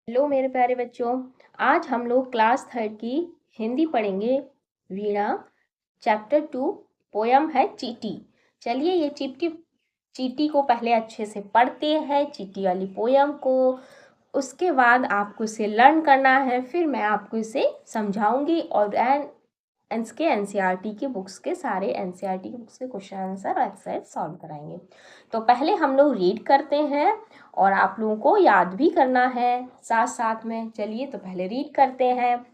Hello मेरे प्यारे बच्चों। आज हम लोग क्लास थर्ड की हिंदी पढ़ेंगे। वीणा चैप्टर 2 पोयम है चींटी। चलिए ये चींटी चींटी को पहले अच्छे से पढ़ते हैं, चींटी वाली पोयम को। उसके बाद आपको इसे लर्न करना है, फिर मैं आपको इसे समझाऊंगी और इसके एनसीईआरटी की बुक्स के सारे एनसीईआरटी की बुक्स के क्वेश्चन आंसर और एक्सरसाइज सॉल्व कराएंगे। तो पहले हम लोग रीड करते हैं और आप लोगों को याद भी करना है साथ साथ में। चलिए तो पहले रीड करते हैं।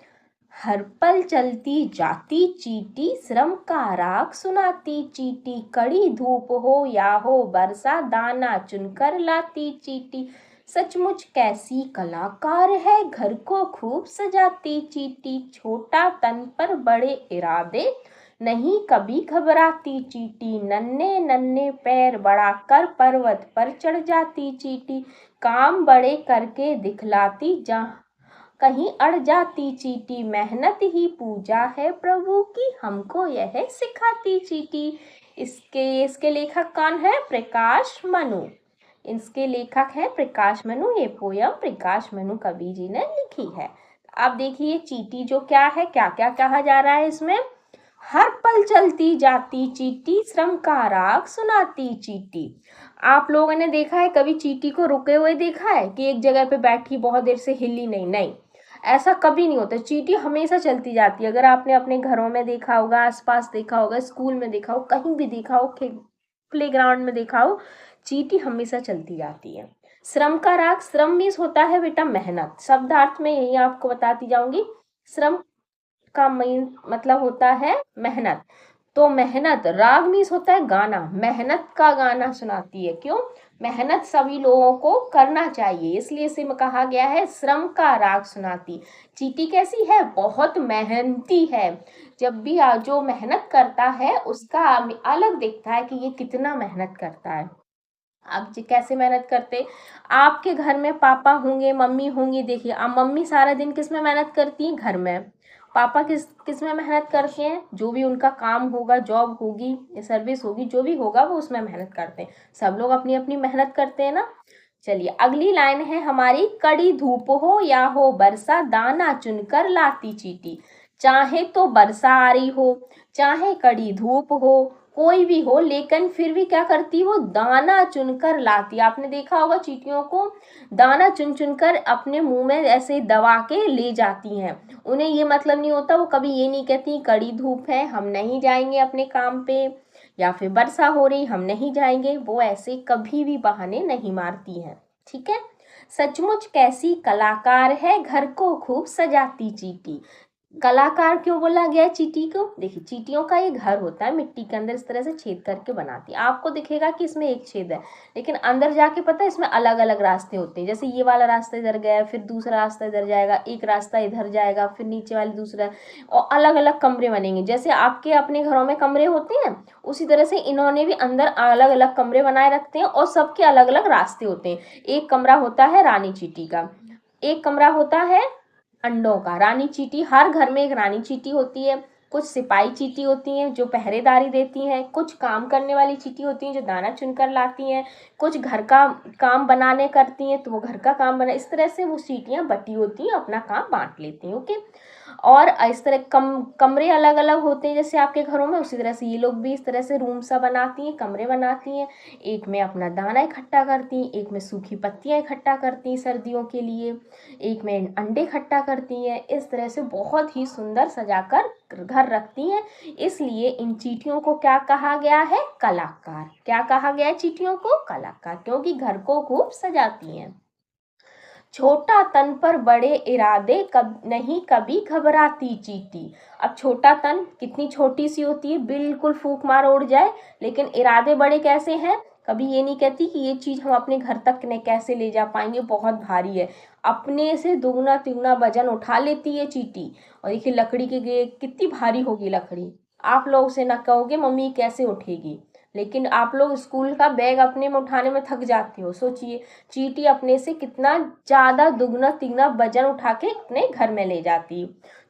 हर पल चलती जाती चींटी, श्रम का राग सुनाती चींटी, कड़ी धूप हो या हो बरसा, दाना चुनकर लाती चींटी। सचमुच कैसी कलाकार है, घर को खूब सजाती चींटी, छोटा तन पर बड़े इरादे, नहीं कभी घबराती चींटी, नन्हे नन्हे पैर बढ़ाकर पर्वत पर चढ़ जाती चींटी, काम बड़े करके दिखलाती जहाँ कहीं अड़ जाती चींटी, मेहनत ही पूजा है प्रभु की, हमको यह सिखाती चींटी। इसके लेखक कौन है? प्रकाश मनु। इसके लेखक है प्रकाश मनु। ये पोयम प्रकाश मनु कवि जी ने लिखी है। अब देखिए चींटी जो क्या है, क्या क्या कहा जा रहा है इसमें। हर पल चलती जाती चींटी, श्रम का राग सुनाती चींटी। आप लोगों ने देखा है कभी चींटी को रुके हुए देखा है कि एक जगह पे बैठी बहुत देर से हिली नहीं? नहीं, ऐसा कभी नहीं होता। चींटी हमेशा चलती जाती है। अगर आपने अपने घरों में देखा होगा, आसपास देखा होगा, स्कूल में देखा हो, कहीं भी देखा हो, प्लेग्राउंड में देखा हो, चींटी हमेशा चलती जाती है। श्रम का राग, श्रम मीन्स होता है बेटा मेहनत। शब्दार्थ में यही आपको बताती जाऊंगी। श्रम का मेन मतलब होता है मेहनत। तो मेहनत, राग मीन्स होता है गाना, मेहनत का गाना सुनाती है। क्यों? मेहनत सभी लोगों को करना चाहिए, इसलिए इसे में कहा गया है श्रम का राग सुनाती। चींटी कैसी है? बहुत मेहनती है। जब भी जो मेहनत करता है उसका अलग दिखता है कि ये कितना मेहनत करता है। आप कैसे मेहनत करते? आपके घर में पापा होंगे, मम्मी होंगी। देखिए अब मम्मी सारा दिन किस में मेहनत करती हैं? घर में। पापा किस किस में मेहनत करते हैं? जो भी उनका काम होगा, जॉब होगी या सर्विस होगी, जो भी होगा वो उसमें मेहनत करते हैं। सब लोग अपनी अपनी मेहनत करते हैं ना। चलिए अगली लाइन है हमारी। कड़ी धूप हो या हो बरसा, दाना चुनकर लाती चींटी। चाहे तो बरसा आ रही हो, चाहे कड़ी धूप हो, कोई भी हो, लेकिन फिर भी क्या करती वो? दाना चुनकर लाती। आपने देखा होगा चींटियों को दाना चुन चुनकर अपने मुंह में ऐसे दबा के ले जाती हैं। उन्हें ये मतलब नहीं होता, वो कभी ये नहीं कहती कड़ी धूप है हम नहीं जाएंगे अपने काम पे, या फिर वर्षा हो रही हम नहीं जाएंगे। वो ऐसे कभी भी बहाने नहीं मारती हैं। ठीक है। सचमुच कैसी कलाकार है, घर को खूब सजाती चींटी। कलाकार क्यों बोला गया है चींटी को? देखिए चींटियों का ये घर होता है, मिट्टी के अंदर इस तरह से छेद करके बनाती है। आपको दिखेगा कि इसमें एक छेद है, लेकिन अंदर जाके पता है इसमें अलग अलग रास्ते होते हैं। जैसे ये वाला रास्ता इधर गया, फिर दूसरा रास्ता इधर जाएगा, एक रास्ता इधर जाएगा, फिर नीचे वाले दूसरा, और अलग अलग कमरे बनेंगे। जैसे आपके अपने घरों में कमरे होते हैं, उसी तरह से इन्होंने भी अंदर अलग अलग कमरे बनाए रखते हैं और सबके अलग अलग रास्ते होते हैं। एक कमरा होता है रानी चींटी का, एक कमरा होता है अंडों का। रानी चींटी, हर घर में एक रानी चींटी होती है। कुछ सिपाही चींटी होती हैं जो पहरेदारी देती हैं, कुछ काम करने वाली चींटी होती हैं जो दाना चुनकर लाती हैं, कुछ घर का काम बनाने करती हैं तो वो घर का काम बना। इस तरह से वो चींटियां बटी होती हैं, अपना काम बांट लेती हैं। ओके। और इस तरह कमरे अलग अलग होते हैं जैसे आपके घरों में, उसी तरह से ये लोग भी इस तरह से रूम सा बनाती हैं, कमरे बनाती हैं। एक में अपना दाना इकट्ठा करती हैं, एक में सूखी पत्तियां इकट्ठा करती हैं सर्दियों के लिए, एक में अंडे इकट्ठा करती हैं। इस तरह से बहुत ही सुंदर सजाकर घर रखती हैं। इसलिए इन चींटियों को क्या कहा गया है? कलाकार। क्या कहा गया है चींटियों को? कलाकार, क्योंकि घर को खूब सजाती हैं। छोटा तन पर बड़े इरादे, नहीं कभी घबराती चींटी। अब छोटा तन कितनी छोटी सी होती है, बिल्कुल फूंक मारो उड़ जाए, लेकिन इरादे बड़े कैसे हैं? कभी ये नहीं कहती कि ये चीज हम अपने घर तक ने कैसे ले जा पाएंगे, बहुत भारी है। अपने से दुगना तिगुना वजन उठा लेती है चींटी। और देखिए लकड़ी के कितनी भारी होगी लकड़ी। आप लोग से ना कहोगे मम्मी कैसे उठेगी, लेकिन आप लोग स्कूल का बैग अपने में उठाने में थक जाते हो। सोचिए चींटी अपने से कितना ज्यादा दुगना तिगुना वजन उठा के अपने घर में ले जाती।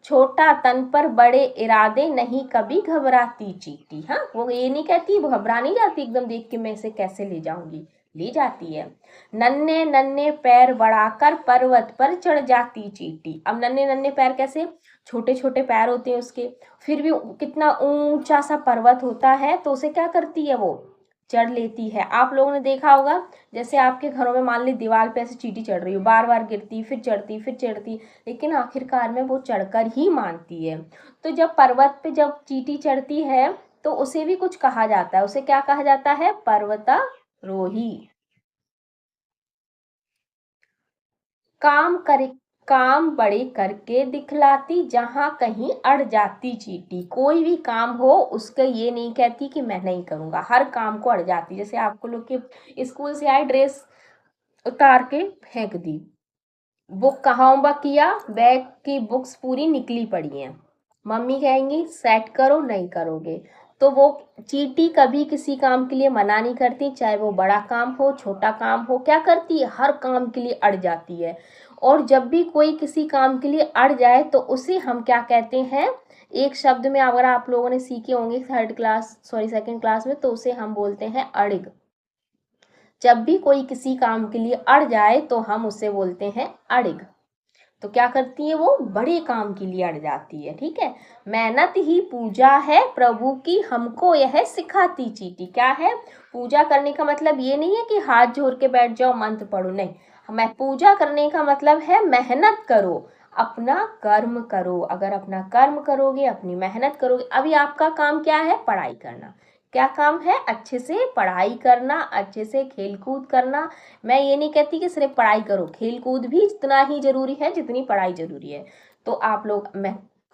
छोटा तन पर बड़े इरादे, नहीं कभी घबराती चींटी। हाँ, वो ये नहीं कहती, वो घबरा नहीं जाती एकदम देख के मैं इसे कैसे ले जाऊंगी। ले जाती है। नन्हे नन्हे पैर बढ़ाकर पर्वत पर चढ़ जाती चींटी। अब नन्हे नन्हे पैर कैसे, छोटे छोटे पैर होते हैं उसके, फिर भी कितना ऊंचा सा पर्वत होता है तो उसे क्या करती है, वो चढ़ लेती है। आप लोगों ने देखा होगा, जैसे आपके घरों में मान ली दीवार पे ऐसे चींटी चढ़ रही हो, बार बार गिरती फिर चढ़ती, लेकिन आखिरकार में वो चढ़कर ही मानती है। तो जब पर्वत पे जब चींटी चढ़ती है तो उसे भी कुछ कहा जाता है, उसे क्या कहा जाता है, पर्वतारोही। काम करे, काम बड़े करके दिखलाती, जहां कहीं अड़ जाती चींटी। कोई भी काम हो उसके ये नहीं कहती कि मैं नहीं करूंगा, हर काम को अड़ जाती। जैसे आपको लोग के स्कूल से आए, ड्रेस उतार के फेंक दी, बुक का होमवर्क किया, बैग की बुक्स पूरी निकली पड़ी हैं, मम्मी कहेंगी सेट करो, नहीं करोगे। तो वो चींटी कभी किसी काम के लिए मना नहीं करती, चाहे वो बड़ा काम हो छोटा काम हो, क्या करती है, हर काम के लिए अड़ जाती है। और जब भी कोई किसी काम के लिए अड़ जाए तो उसे हम क्या कहते हैं, एक शब्द में अगर आप लोगों ने सीखे होंगे सेकंड क्लास में, तो उसे हम बोलते हैं अड़िग। जब भी कोई किसी काम के लिए अड़ जाए तो हम उसे बोलते हैं अड़िग। तो क्या करती है, वो बड़े काम के लिए अड़ जाती है, ठीक है। मेहनत ही पूजा है प्रभु की, हमको यह सिखाती चींटी। क्या है, पूजा करने का मतलब ये नहीं है कि हाथ जोड़ के बैठ जाओ मंत्र पढ़ो, नहीं। मैं पूजा करने का मतलब है मेहनत करो, अपना कर्म करो। अगर अपना कर्म करोगे, अपनी मेहनत करोगे, अभी आपका काम क्या है, पढ़ाई करना। क्या काम है, अच्छे से पढ़ाई करना, अच्छे से खेल कूद करना। मैं ये नहीं कहती कि सिर्फ पढ़ाई करो, खेल कूद भी जितना ही जरूरी है जितनी पढ़ाई जरूरी है। तो आप लोग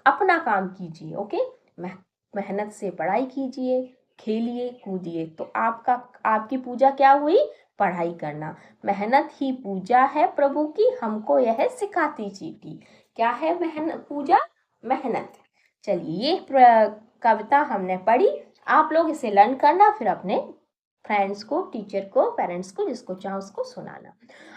अपना काम कीजिए, ओके। मेहनत से पढ़ाई कीजिए, खेलिए कूदिए। तो आपकी पूजा क्या हुई, पढ़ाई करना। मेहनत ही पूजा है प्रभु की, हमको यह सिखाती चींटी। क्या है मेहनत, पूजा, मेहनत। चलिए ये कविता हमने पढ़ी, आप लोग इसे लर्न करना, फिर अपने फ्रेंड्स को, टीचर को, पेरेंट्स को, जिसको चाहो उसको सुनाना।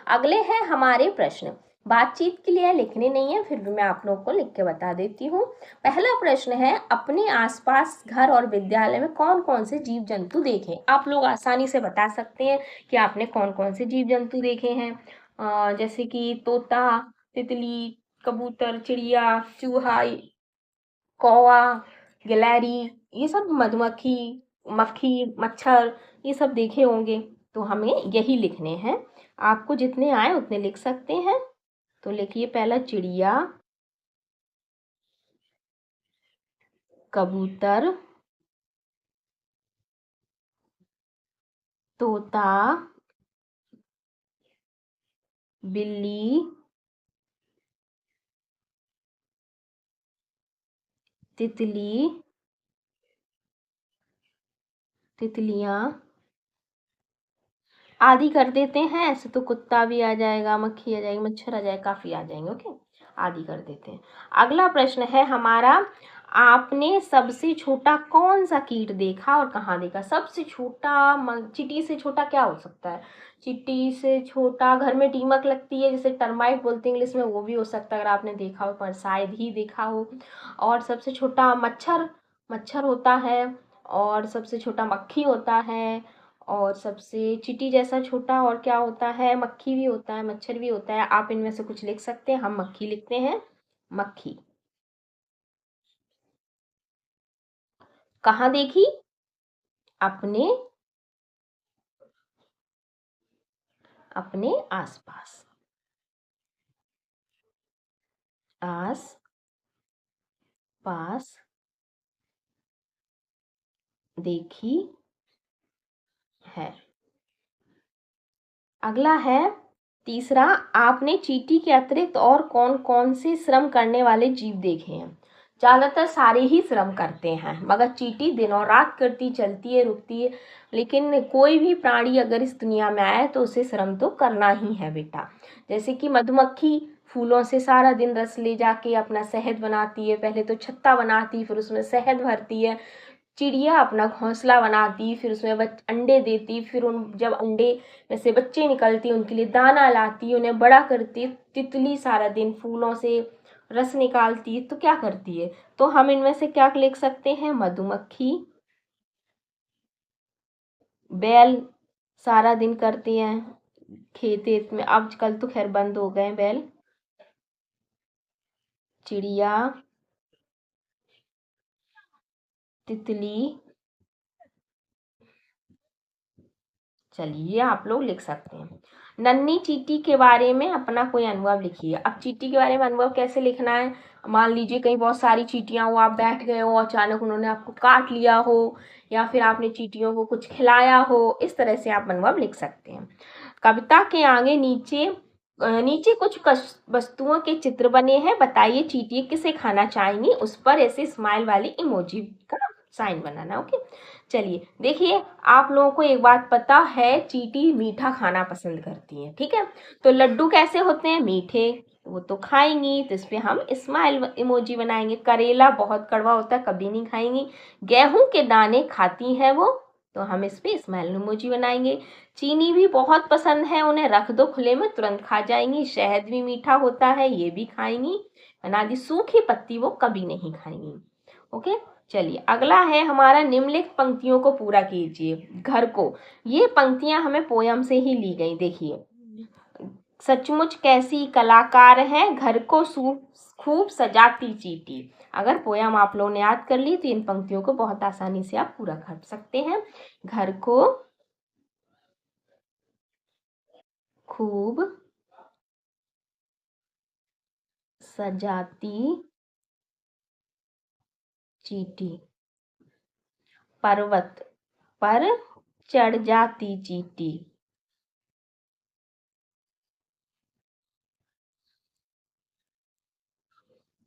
अगले हैं हमारे प्रश्न, बातचीत के लिए लिखने नहीं है, फिर भी मैं आप लोगों को लिख के बता देती हूँ। पहला प्रश्न है, अपने आसपास घर और विद्यालय में कौन कौन से जीव जंतु देखे। आप लोग आसानी से बता सकते हैं कि आपने कौन कौन से जीव जंतु देखे हैं। जैसे कि तोता, तितली, कबूतर, चिड़िया, चूहा, कौवा, गिलहरी, ये सब, मधुमक्खी, मक्खी, मच्छर, ये सब देखे होंगे। तो हमें यही लिखने हैं, आपको जितने आए उतने लिख सकते हैं। तो लिखिए, पहला चिड़िया, कबूतर, तोता, बिल्ली, तितली, तितलियां आदि कर देते हैं। ऐसे तो कुत्ता भी आ जाएगा, मक्खी आ जाएगी, मच्छर आ जाएगा, काफी आ जाएंगे, ओके। आदि कर देते हैं। अगला प्रश्न है हमारा, आपने सबसे छोटा कौन सा कीट देखा और कहाँ देखा। सबसे छोटा, चींटी से छोटा क्या हो सकता है, चींटी से छोटा घर में दीमक लगती है जिसे टर्माइट बोलते हैं इंग्लिश में, वो भी हो सकता है, अगर आपने देखा हो, पर शायद ही देखा हो। और सबसे छोटा मच्छर, मच्छर होता है। और सबसे छोटा मक्खी होता है। और सबसे चींटी जैसा छोटा और क्या होता है, मक्खी भी होता है, मच्छर भी होता है। आप इनमें से कुछ लिख सकते हैं, हम मक्खी लिखते हैं, मक्खी। कहाँ देखी, अपने, अपने आसपास, आस पास देखी है। अगला है तीसरा, आपने चींटी के अतिरिक्त और कौन कौन से श्रम करने वाले जीव देखे हैं। ज्यादातर सारे ही श्रम करते हैं, मगर चींटी दिन और रात करती, चलती है, रुकती है। लेकिन कोई भी प्राणी अगर इस दुनिया में आए तो उसे श्रम तो करना ही है बेटा। जैसे कि मधुमक्खी फूलों से सारा दिन रस ले जाके अपना शहद बनाती है, पहले तो छत्ता बनाती, फिर उसमें शहद भरती है। चिड़िया अपना घोंसला बनाती, फिर उसमें अंडे देती, फिर उन जब अंडे में से बच्चे निकलती, उनके लिए दाना लाती, उन्हें बड़ा करती। तितली सारा दिन फूलों से रस निकालती, तो क्या करती है। तो हम इनमें से क्या लिख सकते हैं, मधुमक्खी, बैल, सारा दिन करती हैं खेत में, आजकल तो खैर बंद हो गए बैल। चिड़िया, तितली। चलिए आप लोग लिख सकते हैं। नन्ही चींटी के बारे में अपना कोई अनुभव लिखिए। अब चींटी के बारे में अनुभव कैसे लिखना है, मान लीजिए कहीं बहुत सारी चींटियां हो, आप बैठ गए हो, अचानक उन्होंने आपको काट लिया हो, या फिर आपने चींटियों को कुछ खिलाया हो, इस तरह से आप अनुभव लिख सकते हैं। कविता के आगे नीचे कुछ वस्तुओं के चित्र बने हैं, बताइए चींटी किसे खाना चाहेंगी, उस पर ऐसे स्माइल वाली इमोजी का साइन बनाना। ओके, चलिए देखिए, आप लोगों को एक बात पता है, चींटी मीठा खाना पसंद करती है, ठीक है। तो लड्डू कैसे होते हैं, मीठे, वो तो खाएंगी, तो इस पे हम स्माइल इमोजी बनाएंगे। करेला बहुत कड़वा होता है, कभी नहीं खाएंगी। गेहूं के दाने खाती है वो, तो हम इस पे स्माइल इमोजी बनाएंगे। चीनी भी बहुत पसंद है उन्हें, रख दो खुले में तुरंत खा जाएंगी। शहद भी मीठा होता है, ये भी खाएंगी। बना दी। सूखी पत्ती वो कभी नहीं खाएंगी। ओके, चलिए अगला है हमारा, निम्नलिखित पंक्तियों को पूरा कीजिए। घर को, ये पंक्तियां हमें पोयम से ही ली गई। देखिए, सचमुच कैसी कलाकार है, घर को खूब सजाती चींटी। अगर पोयम आप लोगों ने याद कर ली तो इन पंक्तियों को बहुत आसानी से आप पूरा कर सकते हैं। घर को खूब सजाती चींटी, पर्वत पर चढ़ जाती चींटी,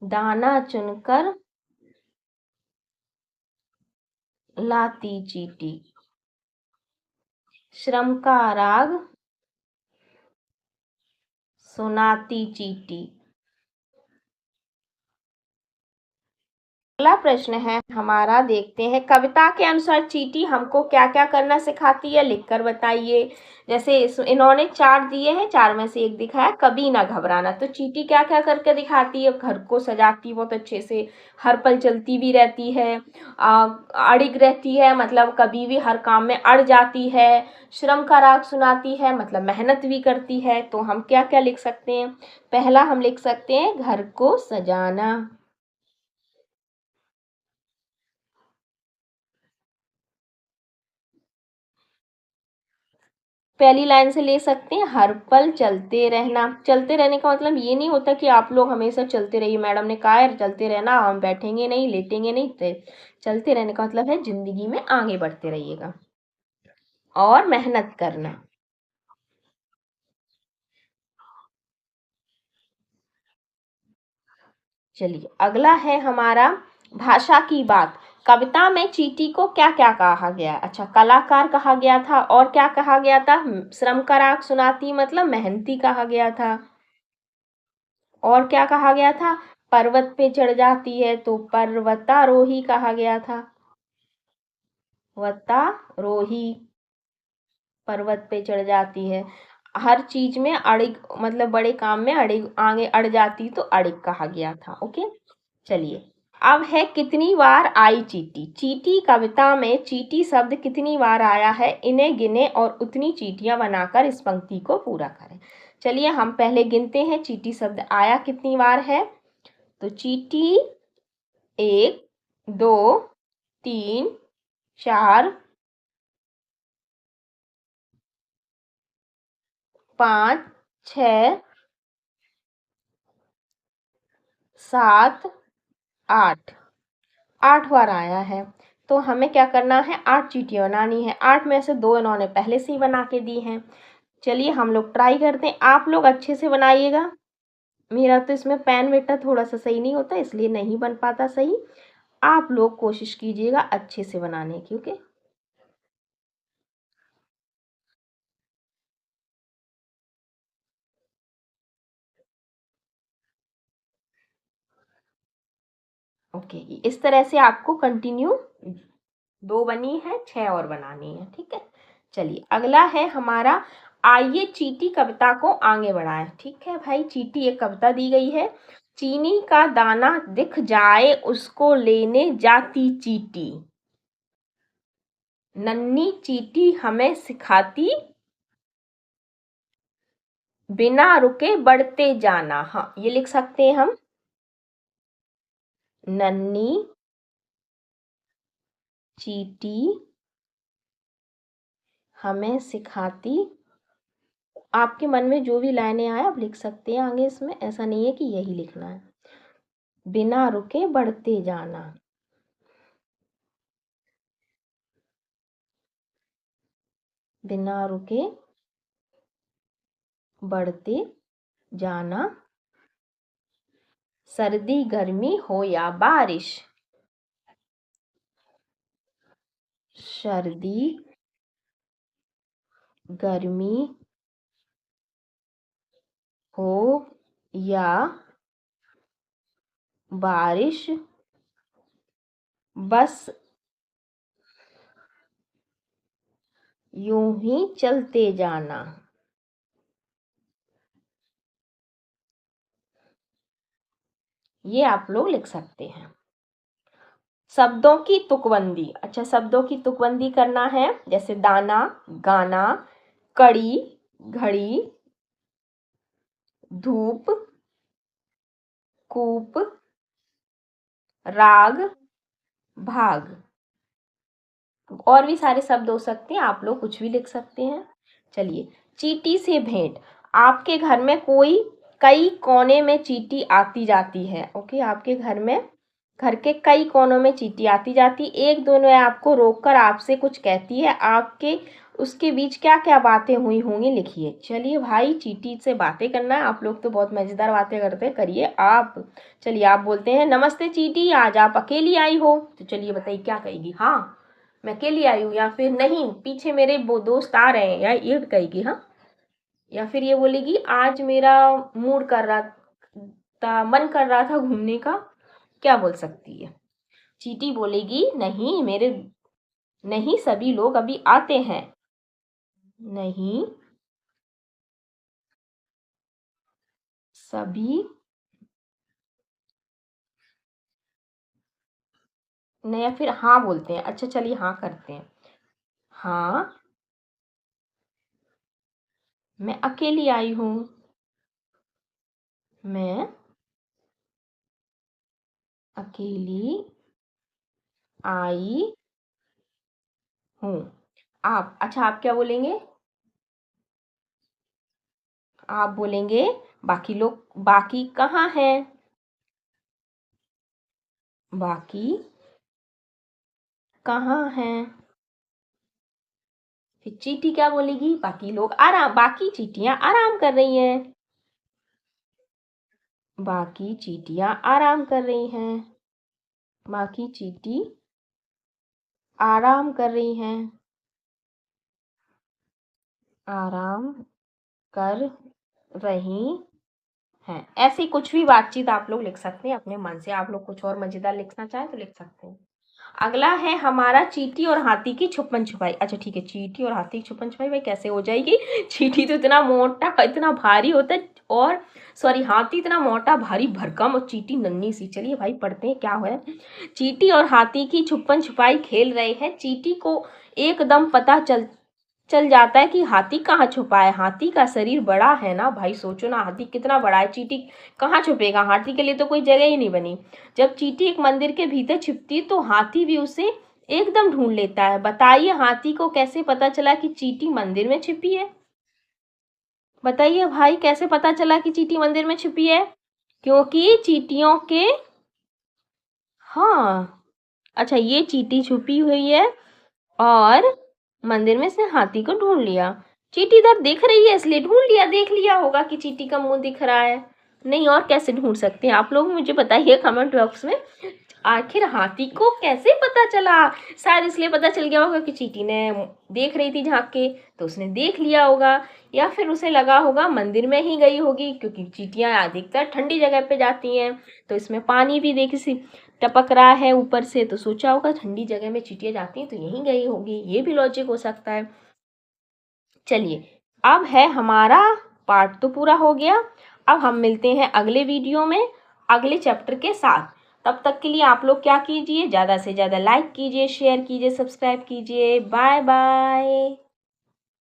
दाना चुनकर लाती चींटी, श्रम का राग सुनाती चींटी। अगला प्रश्न है हमारा, देखते हैं, कविता के अनुसार चींटी हमको क्या क्या करना सिखाती है, लिखकर बताइए। जैसे इन्होंने 4 दिए हैं, 4 में से एक दिखाया, कभी ना घबराना। तो चींटी क्या क्या करके दिखाती है, घर को सजाती बहुत अच्छे से, हर पल चलती भी रहती है, अड़िग रहती है, मतलब कभी भी हर काम में अड़ जाती है, श्रम का राग सुनाती है, मतलब मेहनत भी करती है। तो हम क्या क्या लिख सकते हैं, पहला हम लिख सकते हैं घर को सजाना। पहली लाइन से ले सकते हैं, हर पल चलते रहना। चलते रहने का मतलब ये नहीं होता कि आप लोग हमेशा चलते रहिए, मैडम ने कहा है चलते रहना, हम बैठेंगे नहीं, लेटेंगे नहीं। तो चलते रहने का मतलब है जिंदगी में आगे बढ़ते रहिएगा और मेहनत करना। चलिए अगला है हमारा, भाषा की बात। कविता में चींटी को क्या क्या कहा गया, अच्छा कलाकार कहा गया था, और क्या कहा गया था, श्रम का राग सुनाती मतलब मेहनती कहा गया था, और क्या कहा गया था, पर्वत पे चढ़ जाती है तो पर्वतारोही कहा गया था। पर्वतारोही, पर्वत पे चढ़ जाती है। हर चीज में अड़िग, मतलब बड़े काम में अड़िग, आगे अड़ जाती तो अड़िग कहा गया था। ओके, चलिए अब है, कितनी बार आई चींटी। चींटी कविता में चींटी शब्द कितनी बार आया है, इन्हें गिने और उतनी चींटियां बनाकर इस पंक्ति को पूरा करें। चलिए हम पहले गिनते हैं चींटी शब्द आया कितनी बार है। तो चींटी 1, 2, 3, 4, 5, 6, 7, 8, 8 बार आया है। तो हमें क्या करना है, 8 चींटियां बनानी है। 8 में से 2 इन्होंने पहले से ही बना के दी हैं। चलिए हम लोग ट्राई करते हैं, आप लोग अच्छे से बनाइएगा। मेरा तो इसमें पेन बेटा थोड़ा सा सही नहीं होता, इसलिए नहीं बन पाता सही। आप लोग कोशिश कीजिएगा अच्छे से बनाने की। ओके, ओके, इस तरह से आपको कंटिन्यू, 2 बनी है, 6 और बनानी है, ठीक है। चलिए अगला है हमारा, आइए चींटी कविता को आगे बढ़ाएं। ठीक है भाई, चींटी एक कविता दी गई है। चीनी का दाना दिख जाए उसको लेने जाती चींटी, नन्ही चींटी हमें सिखाती, बिना रुके बढ़ते जाना। हाँ, ये लिख सकते हैं हम। नन्ही चींटी हमें सिखाती। आपके मन में जो भी लाइनें आए आप लिख सकते हैं आगे इसमें, ऐसा नहीं है कि यही लिखना है। बिना रुके बढ़ते जाना। बिना रुके बढ़ते जाना। सर्दी गर्मी हो या बारिश। सर्दी गर्मी हो या बारिश, बस यूं ही चलते जाना। ये आप लोग लिख सकते हैं। शब्दों की तुकबंदी। अच्छा, शब्दों की तुकबंदी करना है, जैसे दाना, गाना, कड़ी, घड़ी, धूप, कूप, राग, भाग। और भी सारे शब्द हो सकते हैं, आप लोग कुछ भी लिख सकते हैं। चलिए, चींटी से भेंट। आपके घर में कोई कई कोने में चींटी आती जाती है। ओके, आपके घर में घर के कई कोनों में चींटी आती जाती, एक दो ने आपको रोककर आपसे कुछ कहती है, आपके उसके बीच क्या क्या बातें हुई होंगी लिखिए। चलिए भाई, चींटी से बातें करना है। आप लोग तो बहुत मजेदार बातें करते हैं, करिए आप। चलिए, आप बोलते हैं, नमस्ते चींटी, आज आप अकेली आई हो। तो चलिए बताइए क्या कहेगी। हाँ, मैं अकेली आई हूँ, या फिर नहीं, पीछे मेरे वो दोस्त आ रहे हैं, या ये कहेगी। हाँ, या फिर ये बोलेगी, आज मेरा मूड कर रहा था, मन कर रहा था घूमने का। क्या बोल सकती है? चींटी बोलेगी, नहीं मेरे, नहीं सभी लोग अभी आते हैं। नहीं सभी, नहीं, या फिर हाँ बोलते हैं। अच्छा चलिए, हाँ करते हैं। हाँ, मैं अकेली आई हूँ। मैं अकेली आई हूँ। आप, अच्छा आप क्या बोलेंगे? आप बोलेंगे, बाकी लोग, बाकी कहाँ हैं? बाकी कहाँ हैं? फिर चींटी क्या बोलेगी? बाकी लोग आराम, बाकी चींटियां आराम कर रही हैं। बाकी चींटियां आराम कर रही हैं। बाकी चींटी आराम कर रही हैं। आराम कर रही हैं। ऐसी कुछ भी बातचीत आप लोग लिख सकते हैं अपने मन से। आप लोग कुछ और मजेदार लिखना चाहें तो लिख सकते हैं। अगला है हमारा, चींटी और हाथी की छुपन छुपाई। अच्छा ठीक है, चींटी और हाथी की छुपन छुपाई भाई कैसे हो जाएगी? चींटी तो इतना मोटा, इतना भारी होता है, और सॉरी, हाथी इतना मोटा भारी भरकम, और चींटी नन्ही सी। चलिए भाई, पढ़ते हैं क्या है। चींटी और हाथी की छुपन छुपाई खेल रहे हैं। चींटी को एकदम पता चल जाता है कि हाथी कहाँ छुपा है। हाथी का शरीर बड़ा है ना भाई, सोचो ना, हाथी कितना बड़ा है, चींटी कहाँ छुपेगा? हाथी के लिए तो कोई जगह ही नहीं बनी। जब चींटी एक मंदिर के भीतर छिपती तो हाथी भी उसे एकदम ढूंढ लेता है। बताइए, हाथी को कैसे पता चला कि चींटी मंदिर में छिपी है? बताइए भाई, कैसे पता चला कि चींटी मंदिर में छिपी है? क्योंकि चींटियों के, हाँ, अच्छा, ये चींटी छुपी हुई है और मंदिर में से हाथी को ढूंढ लिया। चींटी इधर दिख रही है इसलिए ढूंढ लिया, देख लिया होगा कि चींटी का मुंह दिख रहा है। नहीं, और कैसे ढूंढ सकते हैं आप लोग? मुझे बताइए कमेंट बॉक्स में, आखिर हाथी को कैसे पता चला? शायद इसलिए पता चल गया होगा कि चींटी ने देख रही थी झांक के, तो उसने देख लिया होगा, या फिर उसे लगा होगा मंदिर में ही गई होगी, क्योंकि चींटियां अधिकतर ठंडी जगह पे जाती हैं, तो इसमें पानी भी देख सी टपक रहा है ऊपर से, तो सोचा होगा ठंडी जगह में चींटियां जाती हैं तो यहीं गई होगी। ये भी लॉजिक हो सकता है। चलिए, अब है हमारा पार्ट तो पूरा हो गया। अब हम मिलते हैं अगले वीडियो में अगले चैप्टर के साथ। तब तक के लिए आप लोग क्या कीजिए, ज़्यादा से ज़्यादा लाइक कीजिए, शेयर कीजिए, सब्सक्राइब कीजिए। Bye bye.